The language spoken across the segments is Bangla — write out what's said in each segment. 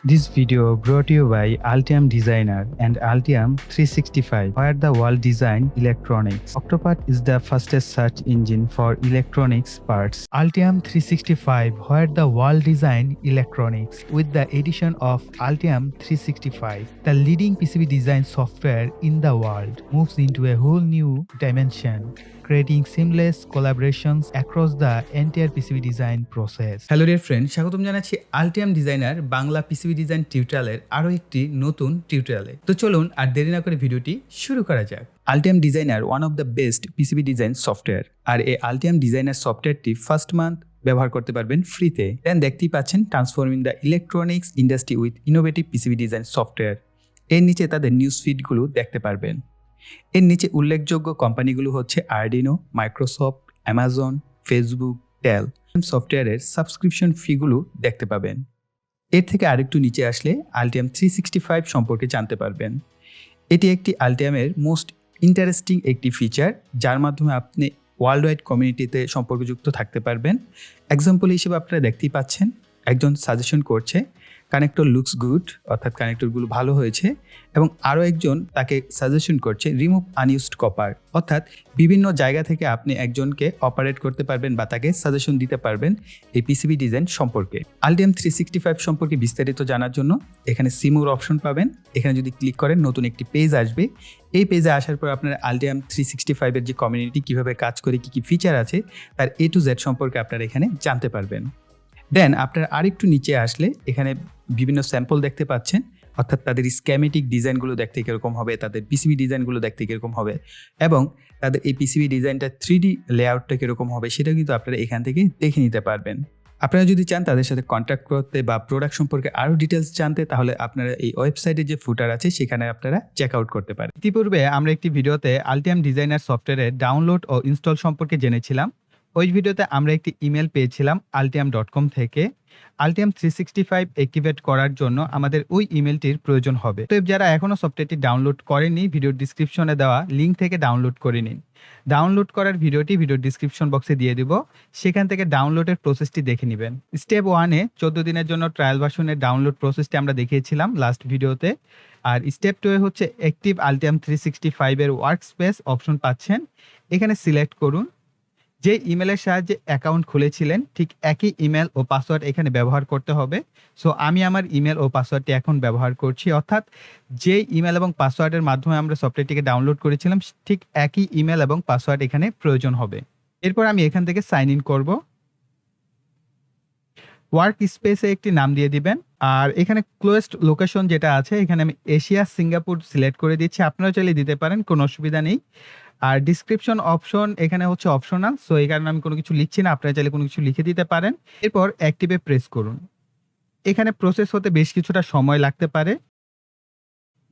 This video brought to you by Altium Designer and Altium 365, where the world design electronics. Octopath is the fastest search engine for electronics parts. Altium 365, where the world design electronics. With the addition of Altium 365, the leading PCB design software in the world moves into a whole new dimension, creating seamless collaborations across the entire PCB design process. Hello dear friend, স্বাগতম জানাচ্ছি Altium designer Bangla PCB design টিউটোরিয়ালের আরও একটি নতুন টিউটোরিয়ালে। তো চলুন আর দেরি না করে ভিডিওটি শুরু করা যাক। Altium designer one of the best PCB design software, আর এই আলটিয়াম ডিজাইনার সফটওয়্যারটি ফার্স্ট মান্থ ব্যবহার করতে পারবেন ফ্রিতে। দেন দেখতেই পাচ্ছেন transforming the electronics industry with innovative PCB design software. এর নিচে তাদের নিউজ ফিডগুলো দেখতে পারবেন। এর নিচে উল্লেখযোগ্য কোম্পানিগুলো হচ্ছে Arduino, Microsoft, Amazon, Facebook, Dell. সফটওয়্যারের সাবস্ক্রিপশন ফিগুলো দেখতে পাবেন। এর থেকে আরেকটু নিচে আসলে আলটিয়াম 365 সম্পর্কে জানতে পারবেন। এটি একটি আলটিয়ামের মোস্ট ইন্টারেস্টিং একটি ফিচার, যার মাধ্যমে আপনি ওয়ার্ল্ড ওয়াইড কমিউনিটিতে সম্পর্কযুক্ত থাকতে পারবেন। এক্সাম্পল হিসেবে আপনারা দেখতেই পাচ্ছেন, একজন সাজেশন করছে কানেক্টর লুকস গুড, অর্থাৎ কানেক্টরগুলো ভালো হয়েছে, এবং আরও একজন তাকে সাজেশন করছে রিমুভ আনইউজড কপার, অর্থাৎ বিভিন্ন জায়গা থেকে আপনি একজনকে অপারেট করতে পারবেন বা তাকে সাজেশন দিতে পারবেন এই পিসিবি ডিজাইন সম্পর্কে। আলটিয়াম 365 সম্পর্কে বিস্তারিত জানার জন্য এখানে সিমোর অপশন পাবেন। এখানে যদি ক্লিক করেন নতুন একটি পেজ আসবে। এই পেজে আসার পর আপনারা আলটিয়াম 365-এর যে কমিউনিটি কীভাবে কাজ করে, কী কী ফিচার আছে, তার A to Z সম্পর্কে আপনারা এখানে জানতে পারবেন। দেন আপনারা আরেকটু নিচে আসলে এখানে বিভিন্ন স্যাম্পল দেখতে পাচ্ছেন, অর্থাৎ তাদের স্ক্যামেটিক ডিজাইনগুলো দেখতে কীরকম হবে, তাদের পিসিবি ডিজাইনগুলো দেখতে কীরকম হবে, এবং তাদের এই পিসিবি ডিজাইনটা 3D লেআউটটা কীরকম হবে সেটা কিন্তু আপনারা এখান থেকে দেখে নিতে পারবেন। আপনারা যদি চান তাদের সাথে কন্ট্যাক্ট করতে বা প্রোডাক্ট সম্পর্কে আরও ডিটেলস জানতে, তাহলে আপনারা এই ওয়েবসাইটে যে ফুটার আছে সেখানে আপনারা চেক আউট করতে পারেন। ইতিপূর্বে আমরা একটি ভিডিওতে আলটিয়াম ডিজাইনার সফটওয়্যারের ডাউনলোড ও ইনস্টল সম্পর্কে জেনেছিলাম। ওই ভিডিওতে আমরা একটি ইমেল পেয়েছিলাম altium.com থেকে। আলটিয়াম 365 অ্যাক্টিভেট করার জন্য আমাদের ওই ইমেলটির প্রয়োজন হবে। তো যারা এখনও সফটওয়্যারটি ডাউনলোড করেনি, ভিডিওর ডিসক্রিপশনে দেওয়া লিঙ্ক থেকে ডাউনলোড করে নিন। ডাউনলোড করার ভিডিওটি ভিডিওর ডিসক্রিপশন বক্সে দিয়ে দিব, সেখান থেকে ডাউনলোডের প্রসেসটি দেখে নেবেন। স্টেপ 1-এ 14 দিনের জন্য ট্রায়াল ভার্সনের ডাউনলোড প্রসেসটি আমরা দেখিয়েছিলাম লাস্ট ভিডিওতে। আর স্টেপ 2-এ হচ্ছে অ্যাক্টিভ আলটিয়াম 365-এর ওয়ার্ক স্পেস অপশন পাচ্ছেন, এখানে সিলেক্ট করুন। যে ইমেলের সাহায্যে অ্যাকাউন্ট খুলেছিলেন ঠিক একই ইমেল ও পাসওয়ার্ড এখানে ব্যবহার করতে হবে। সো আমি আমার ইমেল ও পাসওয়ার্ডটি এখন ব্যবহার করছি, অর্থাৎ যে ইমেল এবং পাসওয়ার্ডের মাধ্যমে আমরা সফটওয়্যারটিকে ডাউনলোড করেছিলাম ঠিক একই ইমেল এবং পাসওয়ার্ড এখানে প্রয়োজন হবে। এরপর আমি এখান থেকে সাইন ইন করব। ওয়ার্ক স্পেসে একটি নাম দিয়ে দিবেন, আর এখানে ক্লোজড লোকেশন যেটা আছে এখানে আমি এশিয়া সিঙ্গাপুর সিলেক্ট করে দিচ্ছি। আপনারা চাইলে দিতে পারেন, কোনো অসুবিধা নেই। আর ডিসক্রিপশন অপশন এখানে হচ্ছে অপশনাল, সো এই কারণে আমি কোনো কিছু লিখছি না, আপনারা চাইলে কোনো কিছু লিখে দিতে পারেন। এরপর অ্যাক্টিভে প্রেস করুন। এখানে প্রসেস হতে বেশ কিছুটা সময় লাগতে পারে।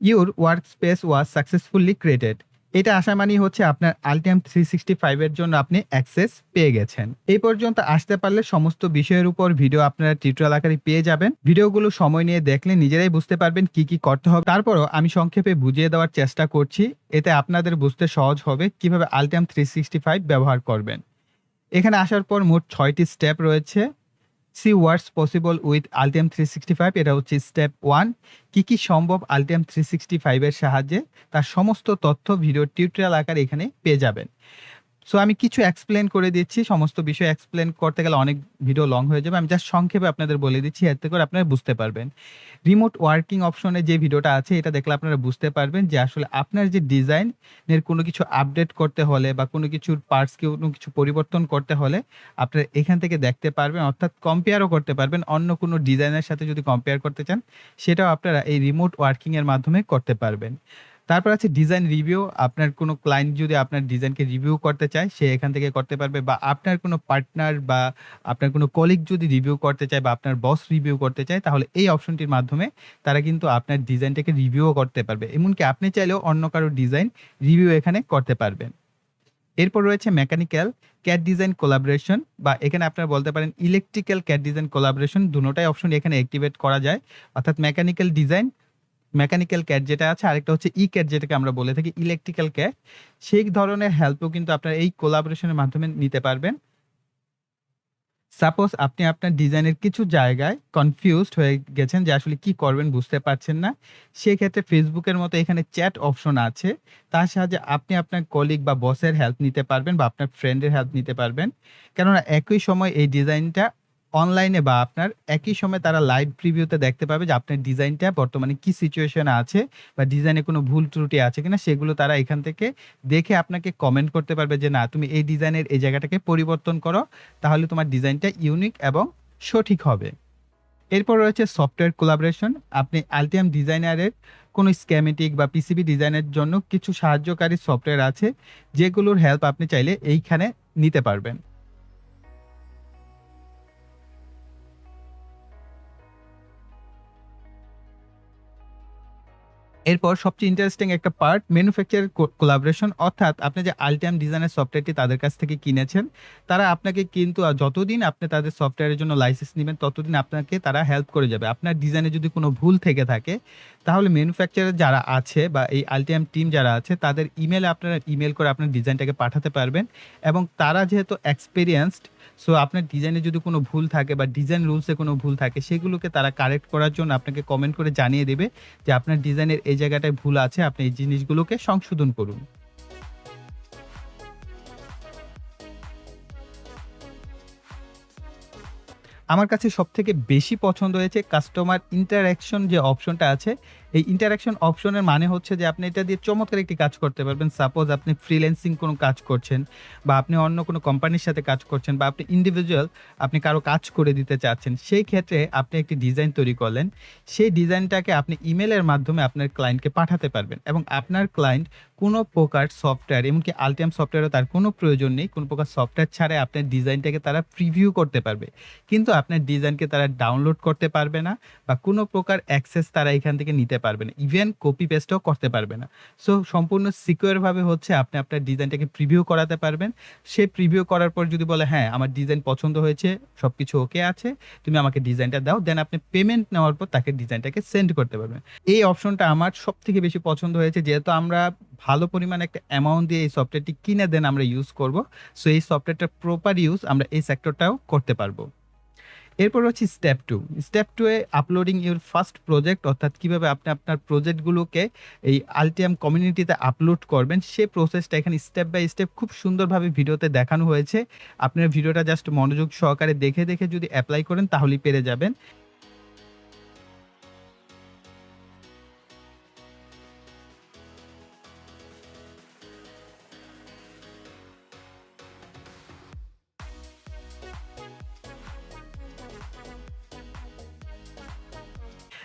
Your work space was successfully created, এটা আসা মানেই হচ্ছে আপনার আলটিয়াম 365-এর জন্য আপনি অ্যাক্সেস পেয়ে গেছেন। এই পর্যন্ত আসতে পারলে সমস্ত বিষয়ের উপর ভিডিও আপনারা টিউটোরিয়াল আকারে পেয়ে যাবেন। ভিডিওগুলো সময় নিয়ে দেখলে নিজেরাই বুঝতে পারবেন কি কি করতে হবে। তারপরও আমি সংক্ষেপে বুঝিয়ে দেওয়ার চেষ্টা করছি, এতে আপনাদের বুঝতে সহজ হবে কিভাবে আলটিয়াম 365 ব্যবহার করবেন। এখানে আসার পর মোট 6টি স্টেপ রয়েছে। See words possible with Altium 365, এটা হচ্ছে স্টেপ 1। কি সম্ভব আলটিয়াম 365-এর সাহায্যে, তার সমস্ত তথ্য ভিডিও টিউটোরিয়াল আকারে এখানে পেয়ে যাবেন। সো আমি কিছু এক্সপ্লেন করে দিচ্ছি, সমস্ত বিষয় এক্সপ্লেন করতে গেলে অনেক ভিডিও লং হয়ে যাবে। আমি জাস্ট সংক্ষেপে আপনাদের বলে দিচ্ছি, এতে করে আপনারা বুঝতে পারবেন। রিমোট ওয়ার্কিং অপশনে যে ভিডিওটা আছে এটা দেখলে আপনারা বুঝতে পারবেন যে আসলে আপনার যে ডিজাইনের কোনো কিছু আপডেট করতে হলে বা কোনো কিছুর পার্টসকে কোনো কিছু পরিবর্তন করতে হলে আপনারা এখান থেকে দেখতে পারবেন, অর্থাৎ কম্পেয়ারও করতে পারবেন। অন্য কোনো ডিজাইনের সাথে যদি কম্পেয়ার করতে চান সেটাও আপনারা এই রিমোট ওয়ার্কিংয়ের মাধ্যমে করতে পারবেন। তারপর আছে ডিজাইন রিভিউ, আপনার কোনো ক্লায়েন্ট যদি আপনার ডিজাইনকে রিভিউ করতে চায় সে এখান থেকে করতে পারবে, বা আপনার কোনো পার্টনার বা আপনার কোনো কলিগ যদি রিভিউ করতে চায় বা আপনার বস রিভিউ করতে চায়, তাহলে এই অপশনটির মাধ্যমে তারা কিন্তু আপনার ডিজাইনটাকে রিভিউও করতে পারবে। এমনকি আপনি চাইলেও অন্য কারো ডিজাইন রিভিউ এখানে করতে পারবেন। এরপর রয়েছে মেকানিক্যাল ক্যাড ডিজাইন কোলাবোরেশন, বা এখানে আপনারা বলতে পারেন ইলেকট্রিক্যাল ক্যাড ডিজাইন কোলাবোরেশন, দুটোটাই অপশন এখানে অ্যাক্টিভেট করা যায়। অর্থাৎ মেকানিক্যাল ক্যাড যেটা আছে, আরেকটা হচ্ছে ই ক্যাড যেটাকে আমরা বলে থাকি ইলেকট্রিক্যাল ক্যাড, সেই ধরনের হেল্পও কিন্তু আপনারা এই কোলাবোরেশনের মাধ্যমে নিতে পারবেন। সাপোজ আপনি আপনার ডিজাইনের কিছু জায়গায় কনফিউজড হয়ে গেছেন যে আসলে কি করবেন বুঝতে পারছেন না। সেক্ষেত্রে ফেসবুকের মতো এখানে চ্যাট অপশন আছে। তার সাহায্যে আপনি আপনার কলিগ বা বসের হেল্প নিতে পারবেন বা আপনার ফ্রেন্ডের হেল্প নিতে পারবেন। কেননা একই সময় এই ডিজাইনটা অনলাইনে বা আপনার একই সময় তারা লাইভ প্রিভিউতে দেখতে পাবে যে আপনার ডিজাইনটা বর্তমানে কি সিচুয়েশন এ আছে বা ডিজাইনে কোনো ভুল ত্রুটি আছে কিনা সেগুলো তারা এখান থেকে দেখে আপনাকে কমেন্ট করতে পারবে যে, "না, তুমি এই ডিজাইনের এই জায়গাটাকে পরিবর্তন করো। তাহলে তোমার ডিজাইনটা ইউনিক এবং সঠিক হবে।" এরপর রয়েছে সফটওয়্যার কোলাবোরেশন। আপনি Altium ডিজাইনারের কোনো স্কিমেটিক বা পিসিবি ডিজাইনের জন্য কিছু সাহায্যকারী সফটওয়্যার আছে, যেগুলোর হেল্প আপনি চাইলে এইখানে নিতে পারবেন। এরপর সবচেয়ে ইন্টারেস্টিং একটা পার্ট ম্যানুফ্যাকচারার কোলাবোরেশন, অর্থাৎ আপনি যে Altium ডিজাইনের সফটওয়্যারটি তাদের কাছ থেকে কিনেছেন, তারা আপনাকে কিন্তু যতদিন আপনি তাদের সফটওয়্যারের জন্য লাইসেন্স নিবেন ততদিন আপনাকে তারা হেল্প করে যাবে। আপনার ডিজাইনে যদি কোনো ভুল থেকে থাকে তাহলে ম্যানুফ্যাকচারার যারা আছে বা এই Altium টিম যারা আছে তাদের ইমেইলে আপনারা ইমেইল করে আপনার ডিজাইনটাকে পাঠাতে পারবেন এবং তারা যেহেতু এক্সপেরিয়েন্সড, সো আপনার ডিজাইনে যদি কোনো ভুল থাকে বা ডিজাইন রুলসে কোনো ভুল থাকে সেগুলোকে তারা কারেক্ট করার জন্য আপনাকে কমেন্ট করে জানিয়ে দেবে যে আপনার ডিজাইনের এই জায়গাটায় ভুল আছে, আপনি এই জিনিসগুলোকে সংশোধন করুন। আমার কাছে সবথেকে বেশি পছন্দ হয়েছে কাস্টমার ইন্টারেকশন যে অপশনটা আছে। এই ইন্টারেকশন অপশনের মানে হচ্ছে যে আপনি এটা দিয়ে চমৎকার একটি কাজ করতে পারবেন। সাপোজ আপনি ফ্রিল্যান্সিং কোনো কাজ করছেন বা আপনি অন্য কোনো কোম্পানির সাথে কাজ করছেন বা আপনি ইন্ডিভিজুয়াল আপনি কারো কাজ করে দিতে চাচ্ছেন। সেই ক্ষেত্রে আপনি একটি ডিজাইন তৈরি করলেন। সেই ডিজাইনটাকে আপনি ইমেইলের মাধ্যমে আপনার ক্লায়েন্টকে পাঠাতে পারবেন এবং আপনার ক্লায়েন্ট কোনো প্রকার সফটওয়্যার, এমনকি Altium সফটওয়্যারও তার কোনো প্রয়োজন নেই। কোনো প্রকার সফটওয়্যার ছাড়াই আপনার ডিজাইনটাকে তারা প্রিভিউ করতে পারবে। কিন্তু আপনার ডিজাইনকে তারা ডাউনলোড করতে পারবে না বা কোনো প্রকার অ্যাক্সেস তারা এখান থেকে নিতে পারবে না। ইভেন কপি পেস্টও করতে পারবে না। সো সম্পূর্ণ সিকিউর ভাবে হচ্ছে আপনি আপনার ডিজাইনটাকে প্রিভিউ করাতে পারবেন। সে প্রিভিউ করার পর যদি বলে, "হ্যাঁ, আমার ডিজাইন পছন্দ হয়েছে, সবকিছু ওকে আছে, তুমি আমাকে ডিজাইনটা দাও।" দেন আপনি পেমেন্ট নেওয়ার পর তাকে ডিজাইনটাকে সেন্ড করতে পারবেন। এই অপশনটা আমার সবথেকে বেশি পছন্দ হয়েছে, যেহেতু আমরা ভালো পরিমাণে একটা অ্যামাউন্ট দিয়ে এই সফটওয়্যারটি কিনে দেন আমরা ইউজ করব। সো এই সফটওয়্যারটার প্রপার ইউজ আমরা এই সেক্টরটাও করতে পারব। এরপর হচ্ছে step 2। Step 2 A uploading your first project, অর্থাৎ কিভাবে আপনি আপনার প্রজেক্টগুলোকে এই Altium কমিউনিটিতে আপলোড করবেন সেই প্রসেসটা এখানে স্টেপ বাই স্টেপ খুব সুন্দরভাবে ভিডিওতে দেখানো হয়েছে। আপনার ভিডিওটা জাস্ট মনোযোগ সহকারে দেখে যদি এপ্লাই করেন তাহলেই পেরে যাবেন।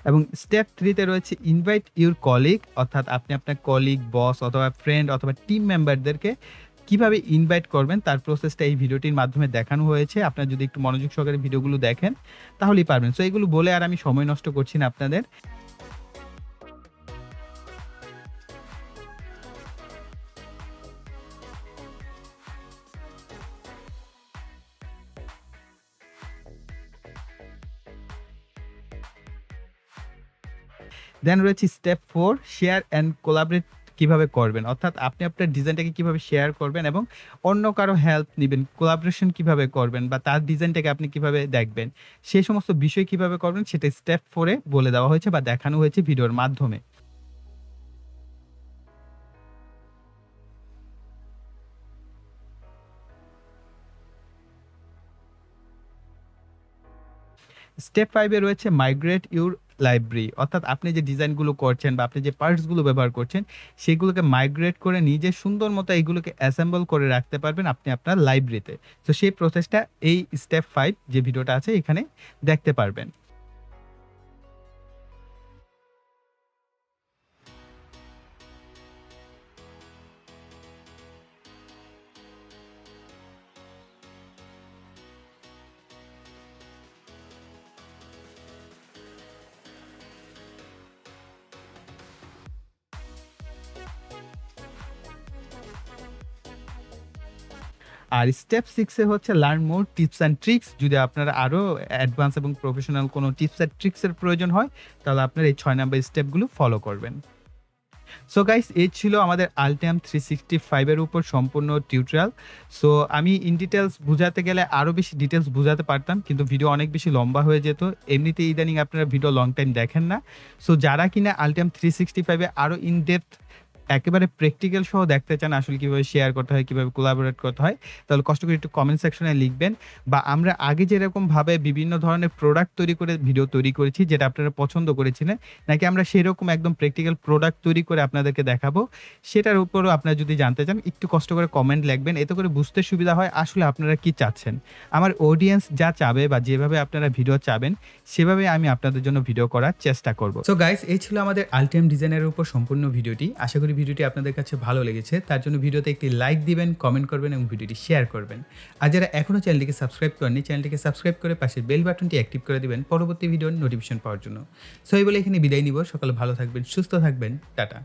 এবং স্টেপ 3 তে রয়েছে ইনভাইট ইউর কলিগ, অর্থাৎ আপনি আপনার কলিগ, বস অথবা ফ্রেন্ড অথবা টিম মেম্বারদেরকে কিভাবে ইনভাইট করবেন তার প্রসেসটা এই ভিডিওটির মাধ্যমে দেখানো হয়েছে। আপনারা যদি একটু মনোযোগ সহকারে ভিডিওগুলো দেখেন তাহলেই পারবেন। সো এগুলো বলে আর আমি সময় নষ্ট করছি না আপনাদের। দেন রয়েছে স্টেপ 4, শেয়ার অ্যান্ড কোলাবরেট কিভাবে করবেন। অর্থাৎ আপনি আপনার ডিজাইনটাকে কিভাবে শেয়ার করবেন এবং অন্য কারো হেল্প নিবেন, কোলাবোরেশন কিভাবে করবেন বা তার ডিজাইনটাকে আপনি কিভাবে দেখবেন। সেই সমস্ত বিষয় কিভাবে করবেন সেটা স্টেপ 4 এ বলে দেওয়া হয়েছে বা দেখানো হয়েছে ভিডিওর মাধ্যমে। স্টেপ 5 এ রয়েছে মাইগ্রেট ইউর লাইব্রেরি, অর্থাৎ আপনি যে ডিজাইনগুলো করছেন বা আপনি যে পার্টস গুলো ব্যবহার করছেন সেগুলোকে মাইগ্রেট করে নিজে সুন্দর মতো এগুলোকে অ্যাসেম্বল করে রাখতে পারবেন আপনি আপনার লাইব্রেরিতে। তো সেই প্রসেসটা এই স্টেপ 5 যে ভিডিওটা আছে এখানে দেখতে পারবেন। আর স্টেপ 6 এ হচ্ছে learn more tips and tricks. যদি আপনার আরো অ্যাডভান্স এবং প্রফেশনাল কোনো টিপস অ্যান্ড ট্রিকস এর প্রয়োজন হয় তাহলে আপনার এই 6 নাম্বার স্টেপগুলো ফলো করবেন। সো গাইস, এই ছিল আমাদের Altium 365 এর উপর সম্পূর্ণ টিউটোরিয়াল। সো আমি ইন ডিটেইলস বুঝাতে গেলে আরো বেশি ডিটেইলস বুঝাতে পারতাম, কিন্তু ভিডিও অনেক বেশি লম্বা হয়ে যেত। এমনিতেই ইদানিং আপনারা ভিডিও লং টাইম দেখেন না। সো যারা কিনা Altium 365 এ আরো ইন ডেপথ একেবারে প্র্যাকটিক্যাল সহ দেখতে চান আসলে কিভাবে শেয়ার করতে হয়, কিভাবে কোলাবোরেট করতে হয়, তাহলে কষ্ট করে একটু কমেন্ট সেকশনে লিখবেন। বা আমরা আগে যেরকমভাবে বিভিন্ন ধরনের প্রোডাক্ট তৈরি করে ভিডিও তৈরি করেছি যেটা আপনারা পছন্দ করেছিলেন, নাকি আমরা সেরকম একদম প্র্যাকটিক্যাল প্রোডাক্ট তৈরি করে আপনাদেরকে দেখাবো, সেটার উপরও আপনারা যদি জানতে চান একটু কষ্ট করে কমেন্ট লিখবেন। এতে করে বুঝতে সুবিধা হয় আসলে আপনারা কি চাচ্ছেন। আমার অডিয়েন্স যা চাবে বা যেভাবে আপনারা ভিডিও চাবেন সেভাবে আমি আপনাদের জন্য ভিডিও করার চেষ্টা করব। সো গাইস, এই ছিল আমাদের Altium ডিজাইনের উপর সম্পূর্ণ ভিডিওটি। আশা করি ভিডিওটি আপনাদের কাছে ভালো লেগেছে। তার জন্য ভিডিওতে একটি লাইক দিবেন, কমেন্ট করবেন এবং ভিডিওটি শেয়ার করবেন। আর যারা এখনও চ্যানেলটিকে সাবস্ক্রাইব করেননি, চ্যানেলটিকে সাবস্ক্রাইব করে পাশের বেল বাটনটি অ্যাক্টিভ করে দিবেন পরবর্তী ভিডিওর নোটিফিকেশন পাওয়ার জন্য। সো এই বলে এখানে বিদায় নিব। সকালে ভালো থাকবেন, সুস্থ থাকবেন, টাটা।